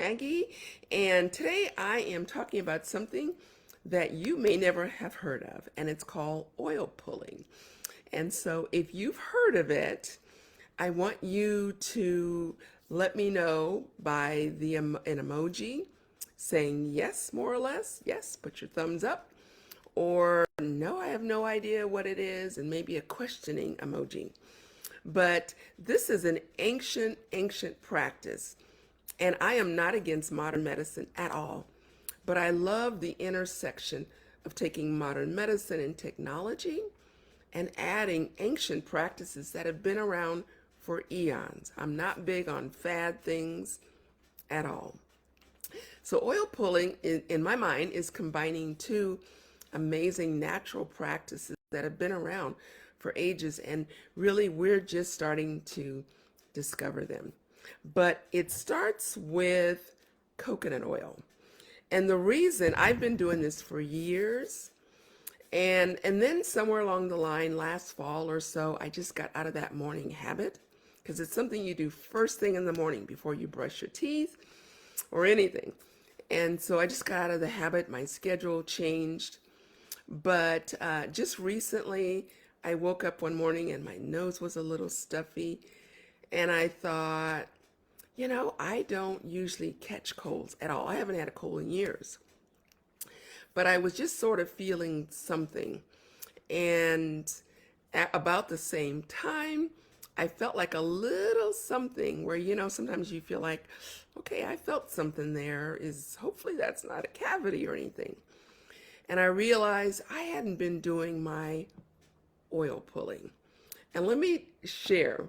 Maggie, and today I am talking about something that you may never have heard of, and it's called oil pulling. And so, if you've heard of it, I want you to let me know by an emoji saying yes, more or less. Yes, put your thumbs up, or no, I have no idea what it is, and maybe a questioning emoji. But this is an ancient practice. And I am not against modern medicine at all. But I love the intersection of taking modern medicine and technology and adding ancient practices that have been around for eons. I'm not big on fad things at all. So, oil pulling, in my mind, is combining two amazing natural practices that have been around for ages, and really we're just starting to discover them. But it starts with coconut oil. And the reason I've been doing this for years, and then somewhere along the line, last fall or so, I just got out of that morning habit because it's something you do first thing in the morning before you brush your teeth or anything. And so I just got out of the habit. My schedule changed. But just recently, I woke up one morning and my nose was a little stuffy. And I thought, I don't usually catch colds at all. I haven't had a cold in years. But I was just sort of feeling something. And at about the same time, I felt like a little something where, sometimes you feel like, okay, I felt something there. Hopefully that's not a cavity or anything. And I realized I hadn't been doing my oil pulling. And let me share,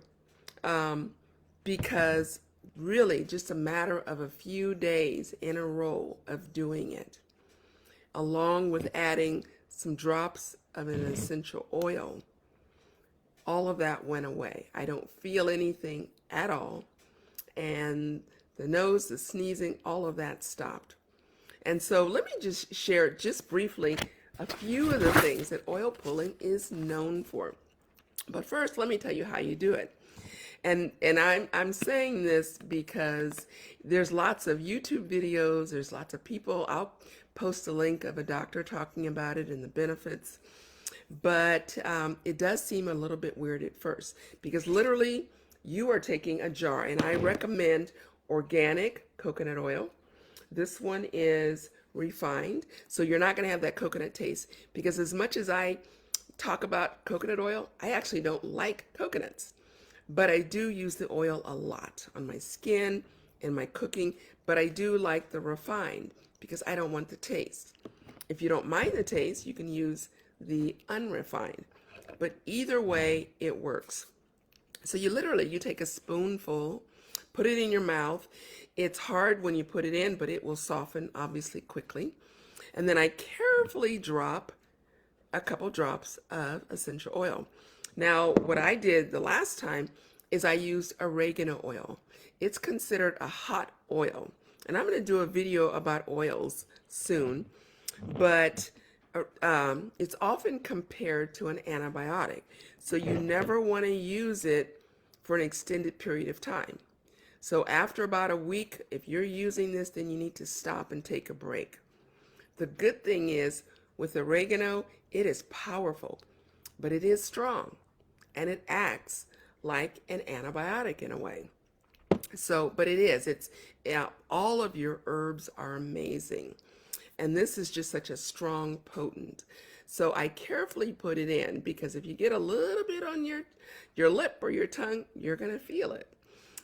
because really just a matter of a few days in a row of doing it, along with adding some drops of an essential oil, all of that went away. I don't feel anything at all. And the nose, the sneezing, all of that stopped. And so let me just share just briefly a few of the things that oil pulling is known for. But first, let me tell you how you do it. And I'm saying this because there's lots of YouTube videos, there's lots of people. I'll post a link of a doctor talking about it and the benefits. But it does seem a little bit weird at first because literally you are taking a jar, and I recommend organic coconut oil. This one is refined, so you're not going to have that coconut taste, because as much as I talk about coconut oil, I actually don't like coconuts. But I do use the oil a lot on my skin and my cooking, but I do like the refined because I don't want the taste. If you don't mind the taste, you can use the unrefined. But either way, it works. So you take a spoonful, put it in your mouth. It's hard when you put it in, but it will soften obviously quickly. And then I carefully drop a couple drops of essential oil. Now, what I did the last time is I used oregano oil. It's considered a hot oil. And I'm going to do a video about oils soon, but it's often compared to an antibiotic. So you never want to use it for an extended period of time. So after about a week, if you're using this, then you need to stop and take a break. The good thing is with oregano, it is powerful, but it is strong, and it acts like an antibiotic in a way. So, but all of your herbs are amazing. And this is just such a strong, potent. So I carefully put it in because if you get a little bit on your lip or your tongue, you're going to feel it.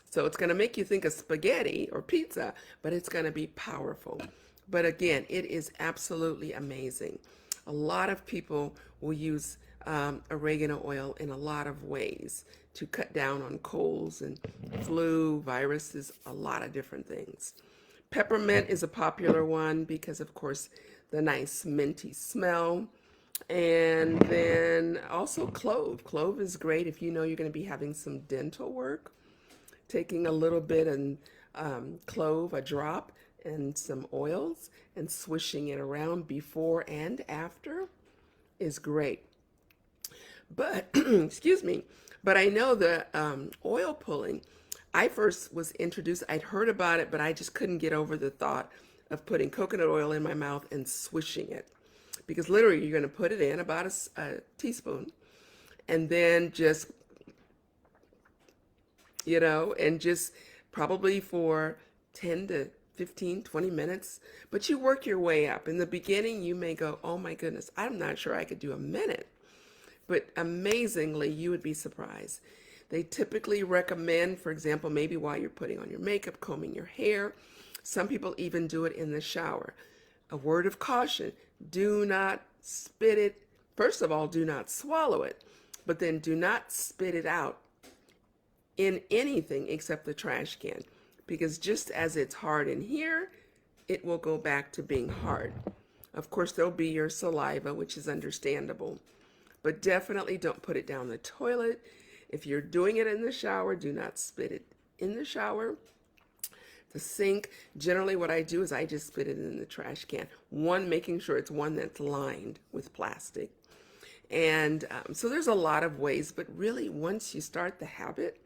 So it's going to make you think of spaghetti or pizza, but it's going to be powerful. But again, it is absolutely amazing. A lot of people will use oregano oil in a lot of ways to cut down on colds and flu, viruses, a lot of different things. Peppermint is a popular one because, of course, the nice minty smell. And then also clove. Clove is great if you know you're going to be having some dental work. Taking a little bit and clove, a drop, and some oils, and swishing it around before and after is great. But, excuse me, but I know the oil pulling, I first was introduced, I'd heard about it, but I just couldn't get over the thought of putting coconut oil in my mouth and swishing it. Because literally, you're going to put it in about a teaspoon, and then just, and just probably for 10 to 15, 20 minutes. But you work your way up. In the beginning, you may go, oh my goodness, I'm not sure I could do a minute. But amazingly, you would be surprised. They typically recommend, for example, maybe while you're putting on your makeup, combing your hair. Some people even do it in the shower. A word of caution, do not spit it. First of all, do not swallow it, but then do not spit it out in anything except the trash can, because just as it's hard in here, it will go back to being hard. Of course, there'll be your saliva, which is understandable, but definitely don't put it down the toilet. If you're doing it in the shower, do not spit it in the shower. The sink, generally what I do is I just spit it in the trash can. One, making sure it's one that's lined with plastic. And so there's a lot of ways, but really once you start the habit,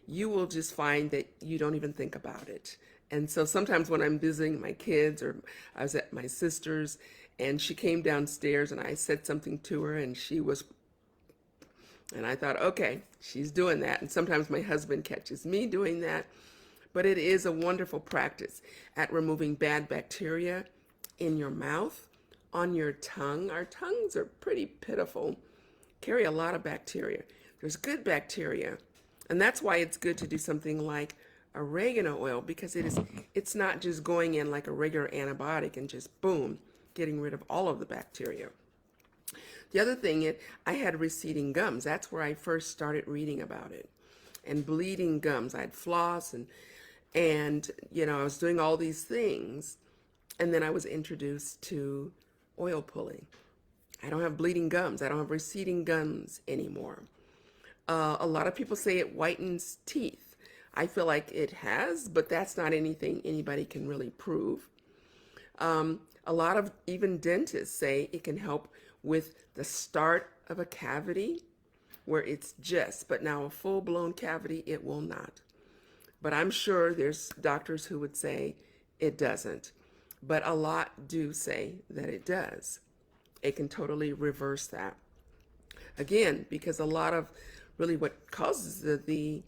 you will just find that you don't even think about it. And so sometimes when I'm visiting my kids, or I was at my sister's and she came downstairs and I said something to her and and I thought, okay, she's doing that. And sometimes my husband catches me doing that. But it is a wonderful practice at removing bad bacteria in your mouth, on your tongue. Our tongues are pretty pitiful, carry a lot of bacteria. There's good bacteria, and that's why it's good to do something like oregano oil, because it's not just going in like a regular antibiotic and just boom, getting rid of all of the bacteria. The other thing is, I had receding gums. That's where I first started reading about it. And bleeding gums. I'd floss and I was doing all these things. And then I was introduced to oil pulling. I don't have bleeding gums. I don't have receding gums anymore. A lot of people say it whitens teeth. I feel like it has, but that's not anything anybody can really prove. A lot of even dentists say it can help with the start of a cavity where it's but now a full-blown cavity, it will not. But I'm sure there's doctors who would say it doesn't. But a lot do say that it does. It can totally reverse that. Again, because a lot of really what causes the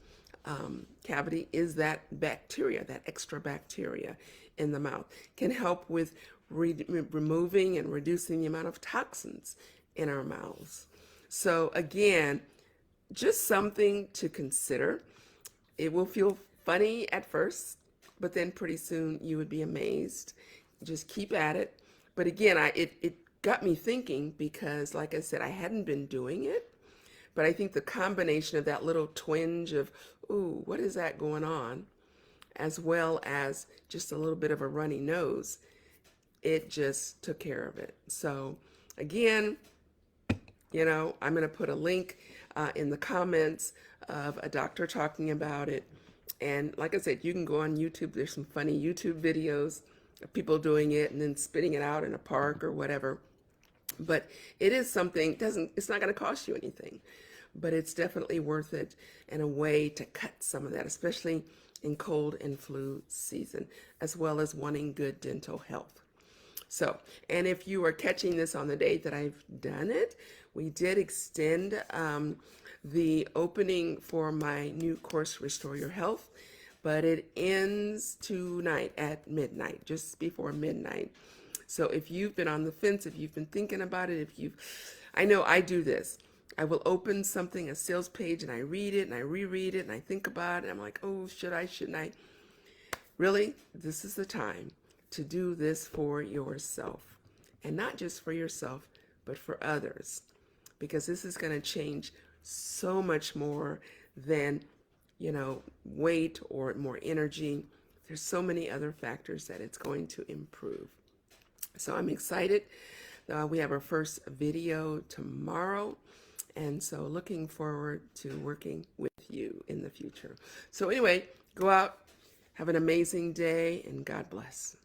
cavity is that bacteria, that extra bacteria in the mouth. Can help with removing and reducing the amount of toxins in our mouths. So again, just something to consider. It will feel funny at first, but then pretty soon you would be amazed. Just keep at it. But again, it got me thinking, because like I said, I hadn't been doing it, but I think the combination of that little twinge of, ooh, what is that going on, as well as just a little bit of a runny nose, it just took care of it. So again, I'm going to put a link in the comments of a doctor talking about it. And like I said, you can go on YouTube. There's some funny YouTube videos of people doing it and then spitting it out in a park or whatever. But it is something, it's not going to cost you anything, but it's definitely worth it, and a way to cut some of that, especially in cold and flu season, as well as wanting good dental health. So, and if you are catching this on the date that I've done it, we did extend the opening for my new course, Restore Your Health, but it ends tonight at midnight, just before midnight. So if you've been on the fence, if you've been thinking about it, I know I do this. I will open something, a sales page, and I read it and I reread it and I think about it. I'm like, oh, shouldn't I? Really, this is the time to do this for yourself, and not just for yourself, but for others, because this is going to change so much more than, weight or more energy. There's so many other factors that it's going to improve. So I'm excited. We have our first video tomorrow, and so looking forward to working with you in the future. So anyway, go out, have an amazing day, and God bless.